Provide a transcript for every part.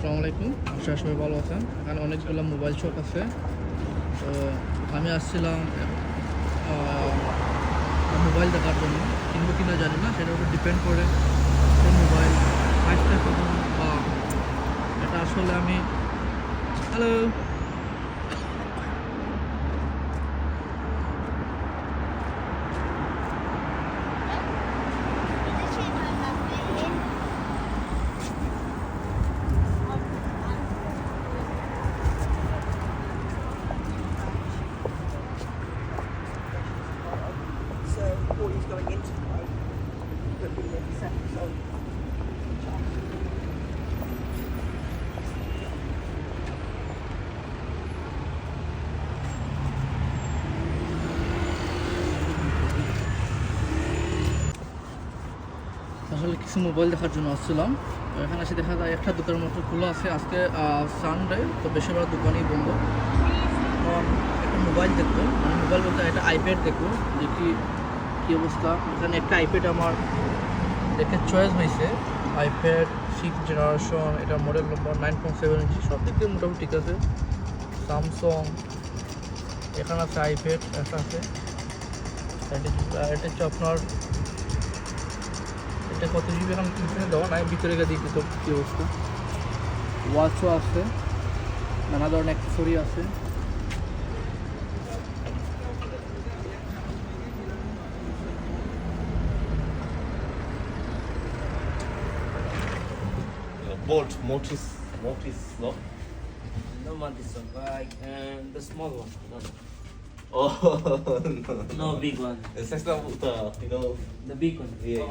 আসসালামু আলাইকুম, আশা সবাই ভালো আছেন। এখানে অনেকগুলো মোবাইল শপ আছে। তো আমি আসছিলাম মোবাইল দেখার জন্য, কিনবো কিনা জানি না, সেটার উপর ডিপেন্ড করে সেই মোবাইল প্রাইসটা কেমন বা এটা আসলে আমি hello He's going into the road. Could be in a second, so. আসলে কিছু মোবাইল দেখার জন্য আসছিলাম। এখানে এসে দেখা যায় একটা দোকানের মতো খোলা আছে। আজকে সানডে, তো বেশিরভাগ দোকানই বন্ধ। একটা মোবাইল দেখবো, মানে মোবাইল বলতে একটা আইপ্যাড দেখবো যে কী অবস্থা। এখানে একটা আইপ্যাড আমার দেখে চয়েস হয়েছে, আইপ্যাড 6th জেনারেশন, এটা মডেল নম্বর 9.7 ইঞ্চি, সব দিক দিয়ে মোটামুটি ঠিক আছে। স্যামসং, এখানে আছে আইপ্যাড, একটা আছে। এটা হচ্ছে আপনার, এটা কত জিবি এখন পিছনে দেওয়া নাই, ভিতরে গিয়ে দেখি তো কী অবস্থা। ওয়াচও আছে, নানা ধরনের অ্যাক্সেসরি আছে। Malt is slow. No man this one, like the small one. No, Oh no big one. It's just not The big one. Yeah, Oh,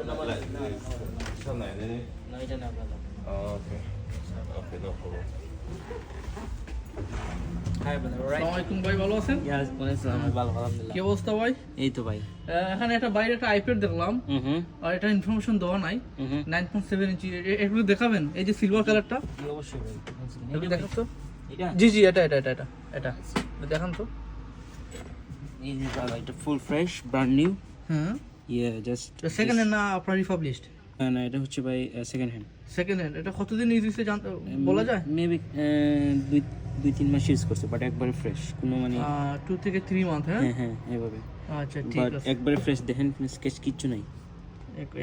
no, like no. this. Something like that. No, I don't have that. Oh, okay. Okay, no problem. Hi, brother. All right. আসসালামু আলাইকুম ভাই, ভালো আছেন? Yes, Alhamdulillah. কি অবস্থা ভাই? এই তো ভাই। এখানে একটা বাইরে একটা আইপ্যাড দেখলাম, আর এটা ইনফরমেশন দেওয়া নাই। 9.7 ইঞ্চি, এগুলো দেখাবেন? এই যে সিলভার কালারটা, অবশ্যই ভাই। এগুলো দেখান তো। এটা জি জি, এটা দেখান তো। এই যে দাদা, এটা ফুল ফ্রেশ, ব্র্যান্ড নিউ। হ্যাঁ, জাস্ট সেকেন্ড হ্যান্ড না আপনার রিফাবলিশড? না, এটা হচ্ছে ভাই সেকেন্ড হ্যান্ড। Second hand. এটা কতদিন ইউজ হয়েছে জানতে বলা যায়? মেবি 2-3 মাস ইউজ করছে, বাট একবারে ফ্রেশ, কোনো মানে 2 থেকে 3 মান্থ। হ্যাঁ হ্যাঁ এভাবে। আচ্ছা ঠিক বাট আছে, একবারে ফ্রেশ, দেখেন কোনো স্কেচ কিচ্ছু নাই।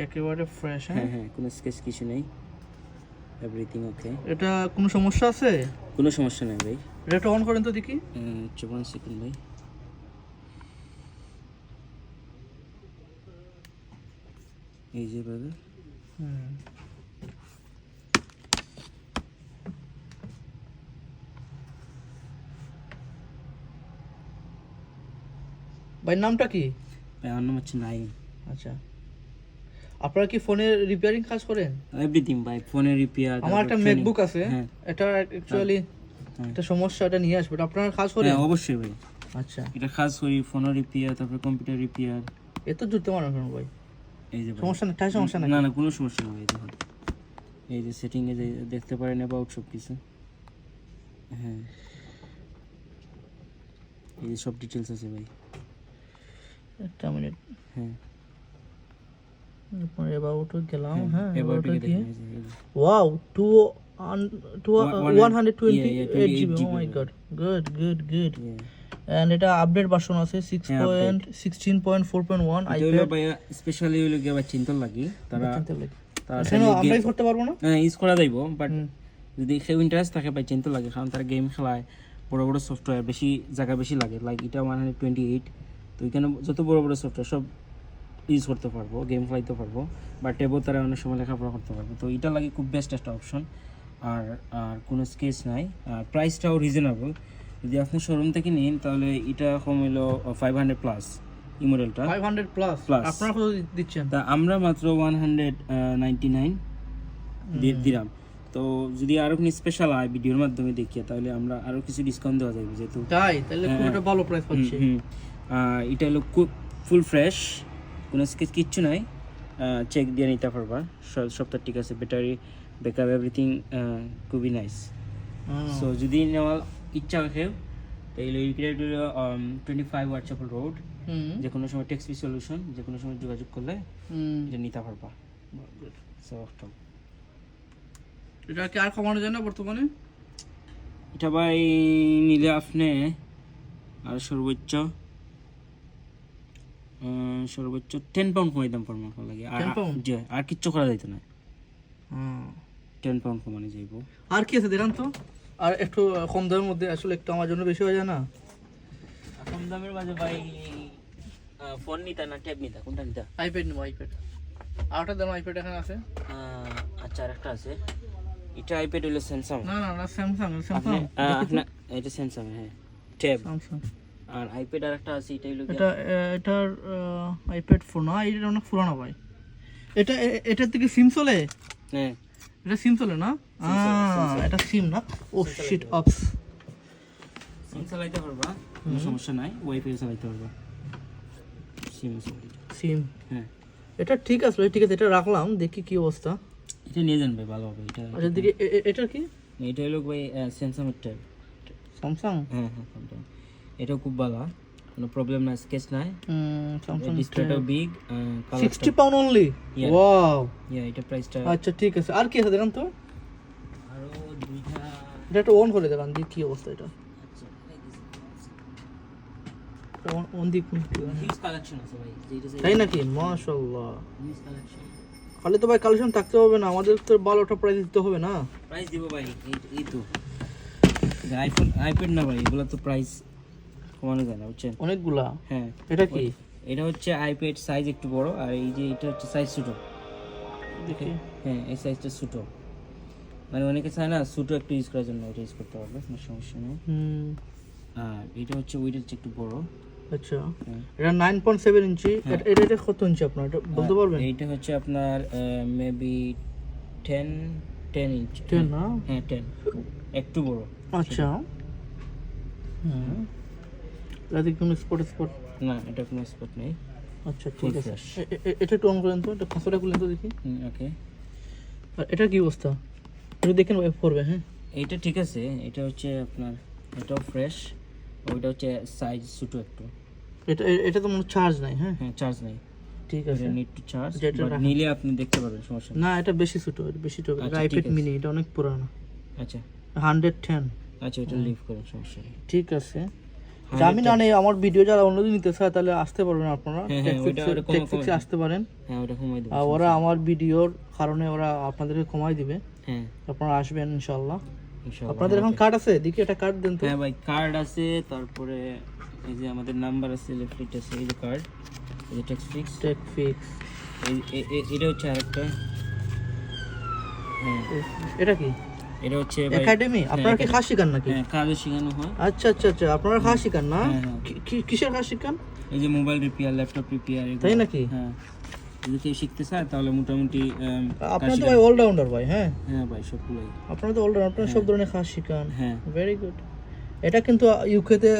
একেবারে ফ্রেশ। হ্যাঁ কোনো স্কেচ কিছু নেই, এভরিথিং ওকে। এটা কোনো সমস্যা আছে? কোনো সমস্যা নেই ভাই। এটা অন করেন তো দেখি। 1 সেকেন্ড ভাই। এই যে ব্রাদার, ভাই নামটা কি? আমার নাম হচ্ছে নাইম। আচ্ছা, আপনারা কি ফোনের রিপেয়ারিং কাজ করেন? এভরিথিং ভাই, ফোনের রিপেয়ার। আমার একটা ম্যাকবুক আছে, এটা অ্যাকচুয়ালি একটা সমস্যা, এটা নিয়ে আসবে। আপনারা কাজ করেন? হ্যাঁ অবশ্যই ভাই। আচ্ছা, এটা খাস করি ফোনের রিপেয়ার, তারপর কম্পিউটার রিপেয়ার। এত জুড়তে পারো কেন ভাই? এই যে সমস্যা নেই, তাই সমস্যা নেই। না কোনো সমস্যা নেই ভাই। দেখুন এই যে সেটিং এ যে দেখতে পারেন অ্যাবাউট সব কিছু। হ্যাঁ এই যে সব ডিটেইলস আছে ভাই। একটা মিনিট। হ্যাঁ পরে অ্যাবাউট গেলাম। হ্যাঁ অ্যাবাউট অ্যাবাউট কি? দেখেন। Wow, 128 GB। Oh my god, good. And এটা আপডেট ভার্সন আছে 6.16.4.1 আইপ্যাড ভাই। স্পেশালি হলো কি আবার চিন্তা লাগি তারা আমরা ইউজ করতে পারবো না? হ্যাঁ ইউজ করা যাইব, বাট যদি কেউ ইন্টারেস্ট থাকে ভাই চিন্তা লাগে, কারণ তারা গেম খেলায়, বড় বড় সফটওয়্যার বেশি জায়গা বেশি লাগে। লাইক এটা 128, তো এখানে যত বড় বড় সফটওয়্যার সব ইউজ করতে পারবো, গেম খেলাইতে পারবো, বা ট্যাবও তারা অনেক সময় লেখাপড়া করতে পারবো। তো এটা লাগে খুব বেস্ট একটা অপশন। আর কোনো স্কেচ নাই, আর প্রাইসটাও রিজনেবল। যদি আপনি শোরুম থেকে নিন তাহলে এটা কম হলো 500+। এই মডেলটা 500+। আপনারা কত দিচ্ছেন? তা আমরা মাত্র 199 দিলাম। তো যদি আরো কোনো স্পেশাল হয় ভিডিওর মাধ্যমে দেখিয়ে, তাহলে আমরা আরো কিছু ডিসকাউন্ট দেওয়া যাবে। যেহেতু তাহলে খুব একটা ভালো প্রাইস পাচ্ছি। এটা হলো ফুল ফ্রেশ, কোনো স্কেচ কিচ্ছু নাই, চেক দিয়ে নিতে পারবা, সবটা ঠিক আছে, ব্যাটারি ব্যাকআপ এভরিথিং খুবই নাইস। সো যদি নেওয়ার ইচ্ছা রাখে তাহলে 25 Whitechapel রোড, যে কোনো সময় টেক্সপি সলিউশন, যে কোনো সময় যোগাযোগ করলে এটা নিতে পারবা। সো এটা কি আর কমানো যায় না বর্তমানে? এটা ভাই নিলে আপনি আর সর্বোচ্চ 10 পাউন্ড কমাই দাম পড়বে আপনার লাগে। 10 pound? জি, আর কিচ্ছু করা যাইতো না, হ্যাঁ 10 পাউন্ড কমানো যাইব। আর কি আছে দেখান তো, আর একটু কম দামের মধ্যে, আসলে একটু আমার জন্য বেশি হয়ে যায় না? কম দামের মাঝে ভাই ফোন নিতা না ট্যাব নিতা, কোনটা নিতা? আইপ্যাড নেবো, আইপ্যাড। আর একটা দাম আইপ্যাড এখানে আছে। আচ্ছা আরেকটা আছে, এটা আইপ্যাড হলো স্যামসাং। না না না, স্যামসাং, স্যামসাং আপনার এটা স্যামসাং, হ্যাঁ ট্যাব। স্যামসাং। আর আইপ্যাড আরেকটা আছে, এটা হলো এটা এটার আইপ্যাড ফোন না, এটা অনেক পুরানো ভাই। এটার থেকে সিম চলে? হ্যাঁ এটা সিম চলে না? এটা সিম না, ও শিট অপস। সিম চালাইতে পারবা, কোনো সমস্যা নাই, ওয়াইফাই চালাইতে পারবা। সিম, হ্যাঁ এটা ঠিক আছে, ঠিক আছে, এটা রাখলাম, দেখি কি অবস্থা। এটা নিয়ে যান ভাই, ভালো হবে এটা। আচ্ছা দেখি এটা কি? এটা হলো ভাই স্যামসাং এর ট্যাব। স্যামসাং? হ্যাঁ হ্যাঁ স্যামসাং, এটাও খুব ভালো, কোনো প্রবলেম নাই, স্কেচ নাই। স্যামসাং ডিসপ্লেটাও big, 60 pound only. Yeah. Wow, yeah এটা প্রাইসটা। আচ্ছা ঠিক আছে। আর কি আছে দেখান তো, আরো দুইটা। এটা একটু অন করে দেখান, দেখি কি অবস্থা এটা। আচ্ছা অন দিক হিউজ কালেকশন আছে ভাই, তাই নাকি? মাশাআল্লাহ, হিউজ কালেকশন। খালি তো ভাই কালেকশন থাকতে হবে না, আমাদের তো ভালোটা প্রাইস দিতে হবে না? প্রাইস দিব ভাই, এই তো আইফোন আইপ্যাড না ভাই, এগুলো তো প্রাইস কমানো যায় না, বুঝছেন? অনেকগুলা। হ্যাঁ এটা কি? এটা হচ্ছে আইপ্যাড সাইজ একটু বড়, আর এই যে এটা হচ্ছে সাইজ ছোট। দেখি। হ্যাঁ এই সাইজটা ছোট, মানে অনেকে চায় না ছোট একটু ইউজ করার জন্য, এটা ইউজ করতে পারবে, কোনো সমস্যা নেই। আর এটা হচ্ছে ওইটা হচ্ছে একটু বড়। আচ্ছা, হ্যাঁ। এটা 9.7 ইঞ্চি। এটা কত ইঞ্চি আপনার, এটা বলতে পারবেন? এইটা হচ্ছে আপনার মেবি 10 ইঞ্চি। 10 না? হ্যাঁ 10, একটু বড়। আচ্ছা, এটা কোনো স্পট? না এটা কোনো স্পট নেই। আচ্ছা ঠিক Full আছে। flash। এটা একটু অন করেন তো, এটা পাসওয়ার্ডটা খুলেন তো দেখি। ওকে, আর এটা কি অবস্থা, একটু দেখেন ওয়েব করবে। হ্যাঁ এইটা ঠিক আছে, এটা হচ্ছে আপনার, এটাও ফ্রেশ, ওইটা হচ্ছে সাইজ ছোট একটু। এটা তো মনে চার্জ নাই। হ্যাঁ হ্যাঁ চার্জ নেই, ঠিক আছে। নিড টু চার্জ, যেটা রাখা- নিলে আপনি দেখতে পারবেন, সমস্যা নেই। না এটা বেশি ছোট, এটা বেশি ছোট। আচ্ছা, আইপ্যাড ঠিক আছে। মিনি, এটা অনেক পুরানো। আচ্ছা 110। আচ্ছা, এটা লিভ করুন, সমস্যা নেই। ঠিক আছে। আমি না নেই, আমার ভিডিও যারা অন্যদিন নিতে চায় তাহলে আসতে পারবেন আপনারা, হ্যাঁ, হ্যাঁ, ওইটা কম- টেকফিক্সে আসতে পারেন। হ্যাঁ ওটা কমাই দেবো। আর ওরা আমার ভিডিওর কারণে ওরা আপনাদেরকে কমাই দিবে, হ্যাঁ আপনারা আসবেন ইনশাআল্লাহ। ইনশাআল্লাহ। আপনাদের এখন কার্ড আছে, দেখি এটা কার্ড দেন তো। হ্যাঁ ভাই কার্ড আছে, তারপরে এই যে আমাদের নাম্বার আছে, লেফট আছে, এই যে কার্ড, এই যে টেক্সফিক্স, টেকফিক্স। এটা হচ্ছে আরেকটা। হ্যাঁ এটা কি? এটা হচ্ছে ভাই একাডেমি? আপনারা কি খাস শিখান নাকি? হ্যাঁ কাজও শেখানো হয়। আচ্ছা আচ্ছা আচ্ছা, আপনারা খাস শিখান না? হ্যাঁ, হ্যাঁ। কিসের খাস শিখান? এই যে মোবাইল রিপেয়ার, ল্যাপটপ রিপেয়ার, তাই নাকি? হ্যাঁ যদি কেউ শিখতে চায় তাহলে মোটামুটি আপনারা তো ভাই অলরাউন্ডার ভাই। হ্যাঁ হ্যাঁ ভাই সবগুলোই। আপনারা তো অলরাউন্ডার, আপনারা সব ধরনের খাস শিখান। হ্যাঁ ভেরি গুড। এটা কিন্তু ইউকে তে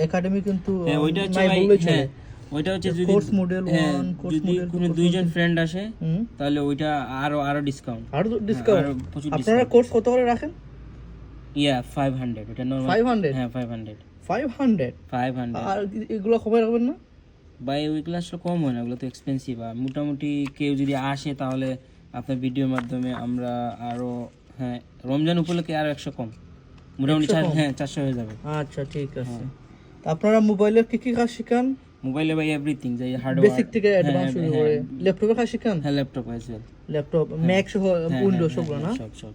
একাডেমি কিন্তু হ্যাঁ ওইটা হচ্ছে নাই ভাই, বললেই চলে। হ্যাঁ ওইটা হচ্ছে যদি কোর্স মডেল হ্যাঁ, 1, কোর্স যদি মডেল কোনো দুইজন ফ্রেন্ড আসে হুম, তাহলে ওইটা আরো ডিসকাউন্ট। আর ডিসকাউন্ট। আরো প্রচুর আপনারা কোর্স কত করে রাখেন? ইয়া 500, ওটা নরমাল 500? হ্যাঁ 500। 500? আর এগুলো কমে রাখবেন না ভাই? ওইগুলো আসলে কম হয় না, ওগুলো তো এক্সপেন্সিভ। আর মোটামুটি কেউ যদি আসে তাহলে আপনার ভিডিওর মাধ্যমে আমরা আরো, হ্যাঁ রমজান উপলক্ষে আরো 100 কম, মোটামুটি 100 কম? হ্যাঁ 400 হয়ে যাবে। আচ্ছা ঠিক আছে। তা আপনারা মোবাইলের কি কি কাজ শিখান? মোবাইলে ভাই এভরিথিং, যে হার্ডওয়্যার বেসিক থেকে অ্যাডভান্স শুরু করে ল্যাপটপের কাজ শিখান? হ্যাঁ ল্যাপটপ আছে, ল্যাপটপ ম্যাক সহ উইন্ডোজ সবগুলো না? সব।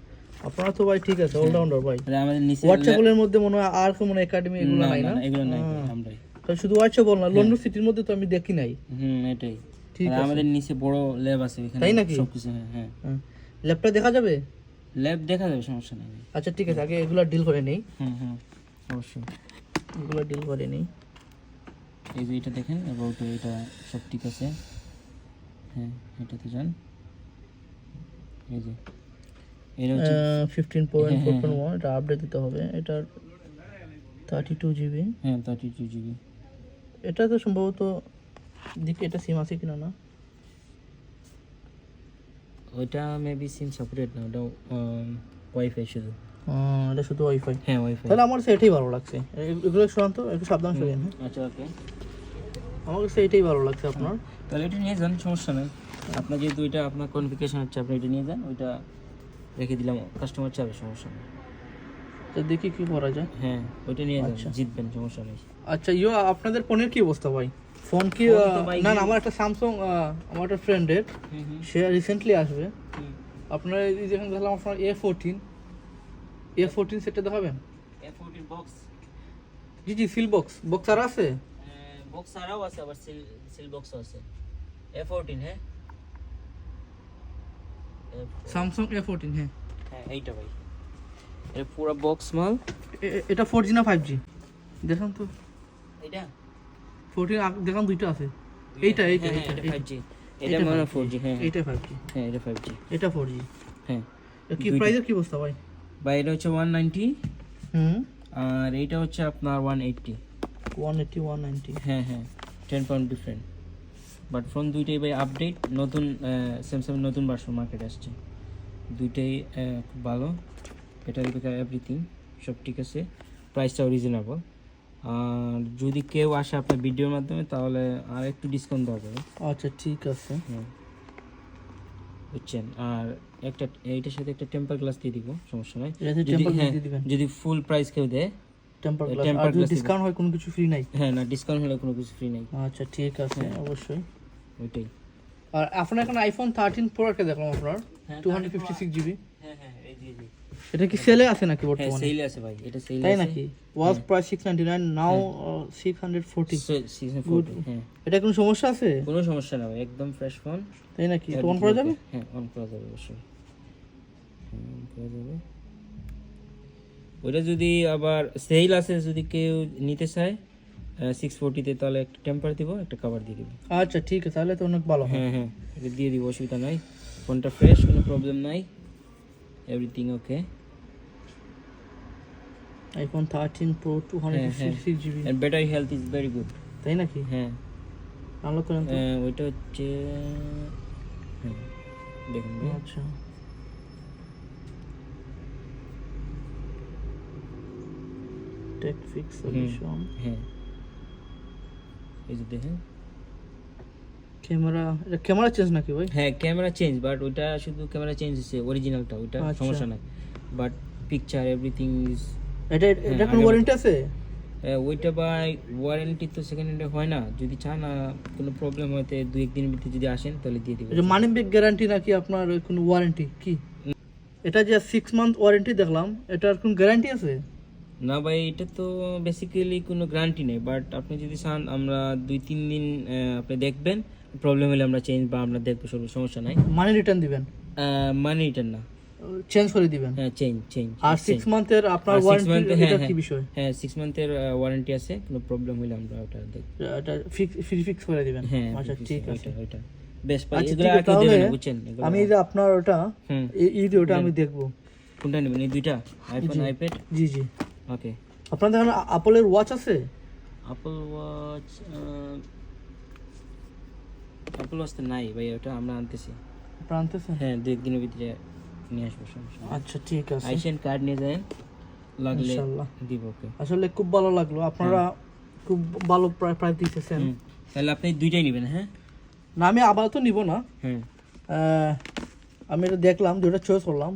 আপনারা তো ভাই ঠিক আছে, অলরাউন্ডার ভাই। তাহলে আমাদের নিচে হোয়াটসঅ্যাপের মধ্যে মনে হয় আর কোনো একাডেমি এগুলো নাই না? এগুলো নাই ভাই, আমরাই। তো শুধু হোয়াটসঅ্যাপ না, লন্ডন সিটির মধ্যে তো আমি দেখি নাই। এটাই ঠিক আর আছে। আমাদের নিচে বড় ল্যাব আছে এখানে, তাই নাকি? সবকিছু। হ্যাঁ ল্যাপটপ দেখা যাবে? ল্যাব দেখা যাবে, সমস্যা নেই। আচ্ছা ঠিক আছে, আগে এগুলো ডিল করে নেই। হুম অবশ্যই। এগুলো ডিল করে নেই। এই যে এটা দেখেন, অ্যাবাউট এটা সব ঠিক আছে। হ্যাঁ এটাতে যান, এই যে এটা হচ্ছে 15.4.1, এটা আপডেট দিতে হবে। এটার 32 জিবি। হ্যাঁ 32 জিবি। এটা তো সম্ভবত দেখি এটা সিম আছে কিনা না। ওইটা মেবি সিম সাপোর্টেড না, ওটা ওয়াইফাই শুধু। এটা শুধু ওয়াইফাই। হ্যাঁ ওয়াইফাই। তাহলে আমার কাছে এটাই ভালো লাগছে। এগুলো শোনান তো, একটু সাবধান সরিয়ে। হ্যাঁ আচ্ছা ওকে, আমার কাছে এটাই ভালো লাগছে আপনার। তাহলে এটা নিয়ে যান, সমস্যা নেই। আপনার যেহেতু এটা আপনার কনফিগারেশন হচ্ছে, আপনি এটা নিয়ে যান। ওইটা রেখে দিলাম, কাস্টমার চাবে, সমস্যা নেই। তো দেখি কি করা যায়। হ্যাঁ ওইটা নিয়ে যাবেন, আচ্ছা। জিতবেন, সমস্যা নেই। আচ্ছা আপনাদের ফোনের কি অবস্থা ভাই? ফোন কি ফোন তো ভাই না আমার একটা স্যামসাং, আমার একটা ফ্রেন্ডের, সে রিসেন্টলি আসবে। আপনার এই যেখানে দেখলাম আপনার A14 সেটটা দেখাবেন? A14 বক্স, জি জি, সিল বক্স আর আছে? বক্স ছাড়াও আছে, আবার সিল বক্সও আছে। A14 হ্যাঁ, স্যামসাং A14, হ্যাঁ হ্যাঁ এইটা ভাই, এটা পুরো বক্স মাল। এটা 4G না 5G দেখান তো? এটা 14 দেখান, দুইটা আছে। এইটা 5G, এটা মানে 4G। হ্যাঁ এইটা 5G, হ্যাঁ এটা 5G, এটা 4G। হ্যাঁ। কি প্রাইসের কি অবস্থা ভাই? ভাই এটা হচ্ছে 190, হুম, আর এইটা হচ্ছে আপনার 180। 190। হ্যাঁ হ্যাঁ, 10 পাউন্ড ডিফারেন্ট। বাট ফোন দুইটাই ভাই আপডেট, নতুন স্যামসাং নতুন ভার্সন মার্কেটে আসছে, দুইটাই খুব ভালো। এটা এভরিথিং সব ঠিক আছে, প্রাইসটাও রিজনেবল। আর যদি কেউ আসে আপনার ভিডিওর মাধ্যমে তাহলে আর একটু ডিসকাউন্ট দেওয়া যাবে। আচ্ছা ঠিক আছে। হ্যাঁ বুঝছেন। আর একটা এইটার সাথে একটা টেম্পার গ্লাস দিয়ে দিব, সমস্যা নাই। এটাতে যদি টেম্পার হ্যাঁ দিয়ে দিবেন? যদি ফুল প্রাইস কেউ দেয়, টেম্পার গ্লাস, temper আর যদি glass ডিসকাউন্ট হয় কোনো কিছু ফ্রি নাই? হ্যাঁ না, ডিসকাউন্ট হলে কোনো কিছু ফ্রি নাই। আচ্ছা ঠিক আছে, অবশ্যই। ওইটাই। আর আপনার এখানে আইফোন 13 প্রো একটা দেখলাম আপনার, হ্যাঁ, 256GB। হ্যাঁ হ্যাঁ এই জি জি, এটা কি সেলে আছে নাকি হ্যাঁ বর্তমানে? সেল আছে ভাই, এটা সেল তাই আছে নাকি? ওয়াজ প্রাইস 699, নাও 640। Season Good. 40। হ্যাঁ এটা কোনো সমস্যা আছে? কোনো সমস্যা না ভাই, একদম ফ্রেশ ফোন। তাই নাকি? তো অন করা যাবে? হ্যাঁ অন করা যাবে অবশ্যই, অন করা যাবে। ওইটা যদি আবার সেল আছে, যদি কেউ নিতে চায় 640-তে, তাহলে একটা টেম্পার দিব, একটা কভার দিয়ে দিব। আচ্ছা ঠিক আছে, তাহলে তো অনেক ভালো হয়। হ্যাঁ হ্যাঁ এটা দিয়ে দিব, অসুবিধা নাই। ফোনটা ফ্রেশ, কোনো প্রবলেম নাই, everything okay. IPhone 13 pro 256GB, and battery health is very good. তাই নাকি? হ্যাঁ আনলক করেন তো। ওইটা হচ্ছে, হ্যাঁ দেখুন ভাই। আচ্ছা টেকফিক্স সলিউশন। হ্যাঁ এই যে দেখেন, ক্যামেরা, এটা ক্যামেরা চেঞ্জ নাকি ভাই? হ্যাঁ ক্যামেরা চেঞ্জ, বাট ওইটা শুধু ক্যামেরা চেঞ্জ হচ্ছে, অরিজিনালটা ওইটা আচ্ছা। সমস্যা নাই। বাট পিকচার এভরিথিং ইজ, এটা কোনো ওয়ারেন্টি আছে? ওইটা বাই ওয়ারেন্টি তো সেকেন্ড হ্যান্ডে হয় না, যদি চান কোনো প্রবলেম হয়তো 2-1 দিনের ভিতরে যদি আসেন তাহলে দিয়ে দিব। এটা মানি ব্যাক গ্যারান্টি নাকি আপনার কোনো ওয়ারেন্টি কি? এটা যে 6 মান্থ ওয়ারেন্টি দেখলাম, এটার কোনো গ্যারান্টি আছে? না ভাই, এটা তো বেসিক্যালি কোনো গ্যারান্টি নেই, বাট আপনি যদি চান আমরা 2-3 দিন আপনি দেখবেন, প্রবলেম হলে আমরা চেঞ্জ বা আমরা দেখবো, সব সমস্যা নাই। মানি রিটার্ন দিবেন? মানি রিটার্ন না, চেঞ্জ করে দিবেন? হ্যাঁ চেঞ্জ। আর 6 মান্থের আপনার ওয়ারেন্টি, এটা কি বিষয়? হ্যাঁ 6 মান্থের ওয়ারেন্টি আছে, কোনো প্রবলেম হলে আমরা ওটা দেখব। এটা ফিক্স করে দিবেন? হ্যাঁ আচ্ছা ঠিক আছে। ওইটা বেস্ট পাই, আচ্ছা, এগুলো ঠিক আছে, আর কেউ দেবে তাহলে না, বুঝছেন। আমি এই যে আপনার ওটা এই যে ওটা আমি দেখবো। কোনটা নেবেন? এই দুইটা, আইফোন জি। আইপ্যাড? জি জি। ওকে। আপনাদের এখানে আপেলের ওয়াচ আছে? অ্যাপল ওয়াচ, অ্যাপল ওয়াচ তো নাই ভাই, ওটা আমরা আনতেছি। আপনারা আনতেছেন? হ্যাঁ 2-1 দিনের ভিতরে নিয়ে আসবো, সমস্যা নেই। আচ্ছা ঠিক আছে, আইসেন কার্ড নিয়ে যান, লাগলে ইনশাআল্লাহ দিব। ওকে আসলে খুব ভালো লাগলো, আপনারা খুব ভালো প্রাইস দিতেছেন। তাহলে আপনি দুইটাই নেবেন? হ্যাঁ না আমি আবার তো নিব না, হ্যাঁ আমি এটা দেখলাম, দুটো চয়েস করলাম,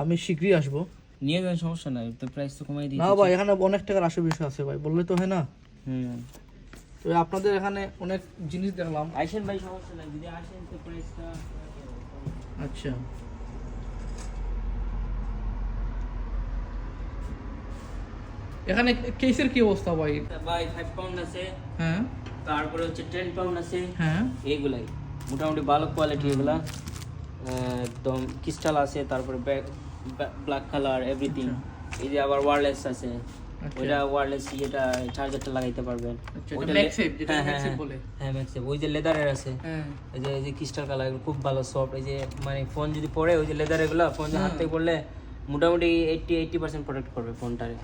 আমি শীঘ্রই আসবো। নিয়ে যান, সমস্যা নাই, তো প্রাইস তো কমাই দিই। না ভাই, এখানে অনেক টাকার বিষয় আছে ভাই, বললে তো হয় না। তো আপনাদের এখানে অনেক জিনিস দেখলাম। আইসেন ভাই, সমস্যা নাই, যদি আসেন তো প্রাইসটা। আচ্ছা এখানে কেসের কি অবস্থা ভাই? ভাই 5 পাউন্ড আছে, হ্যাঁ তারপরে হচ্ছে 10 পাউন্ড আছে। হ্যাঁ এইগুলাই মোটামুটি ভালো কোয়ালিটি, এগুলা একদম ক্রিস্টাল আছে, তারপরে ব্ল্যাক কালার এভরিথিং। এই যে আবার ওয়্যারলেস আছে, ওইটা ওয়্যারলেস, এটা চার্জারটা লাগাইতে পারবেন। এটা ম্যাক্সেপ, যেটা ম্যাক্সেপ বলে। হ্যাঁ ম্যাক্সেপ। ওই যে লেদারের আছে, হ্যাঁ এই যে ক্রিস্টাল কালার, খুব ভালো সফট। এই যে মানে ফোন যদি পড়ে, ওই যে লেদার, এগুলো ফোন হাত থেকে পড়লে মোটামুটি 80% প্রোটেক্ট করবে ফোনটারে।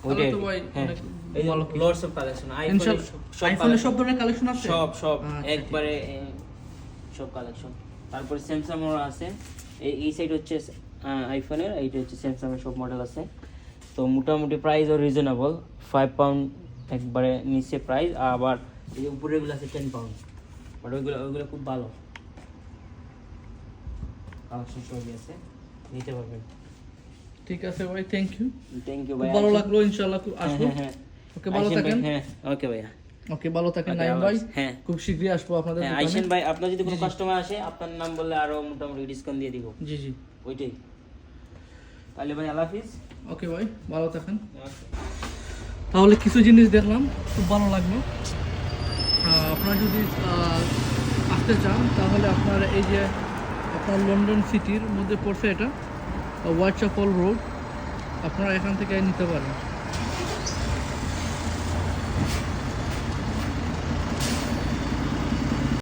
ওইটাই তো ভাই হ্যাঁ, অনেক এই যে ভালো। লটস অফ কালেকশন, আইফোনের সব ধরনের কালেকশন আছে সব আচ্ছা, একবারে সব কালেকশন। তারপরে স্যামসাং এর আছে, এই সাইড হচ্ছে আইফোনের, এইটা হচ্ছে স্যামসাং এর সব মডেল আছে। তো মোটামুটি প্রাইসও রিজনেবল, 5 পাউন্ড একবারে নিচে প্রাইস। আবার এই যে উপরেগুলো আছে 10 পাউন্ড, বাট ওইগুলো খুব ভালো কালেকশন, সবই আছে। নিতে পারবেন। ঠিক আছে ভাই, থ্যাংক ইউ। থ্যাংক ইউ খুব ভাই, ভালো লাগলো, ইনশাআল্লাহ আসবো। হ্যাঁ ওকে, ভালো থাকেন। হ্যাঁ ওকে ভাইয়া, ওকে, ভালো থাকেন Okay, নাইম আল্লাহ ভাই। হাফেজ। হ্যাঁ খুব শীঘ্রই আসবো আপনাদের হ্যাঁ, দোকানে। আইসেন ভাই, আপনার যদি কোনো কাস্টমার আসে আপনার নাম বললে আরো মোটামুটি ডিসকাউন্ট দিয়ে দিব। জি জি, ওইটাই। তাহলে ভাই আল্লাহ হাফিজ। ওকে ভাই, ভালো থাকেন। তাহলে কিছু জিনিস দেখলাম, খুব ভালো লাগলো। আপনারা যদি আসতে চান তাহলে আপনার এই যে আপনার লন্ডন সিটির মধ্যে পড়ছে এটা, হোয়াইটচ্যাপল রোড, আপনারা এখান থেকে নিতে পারেন।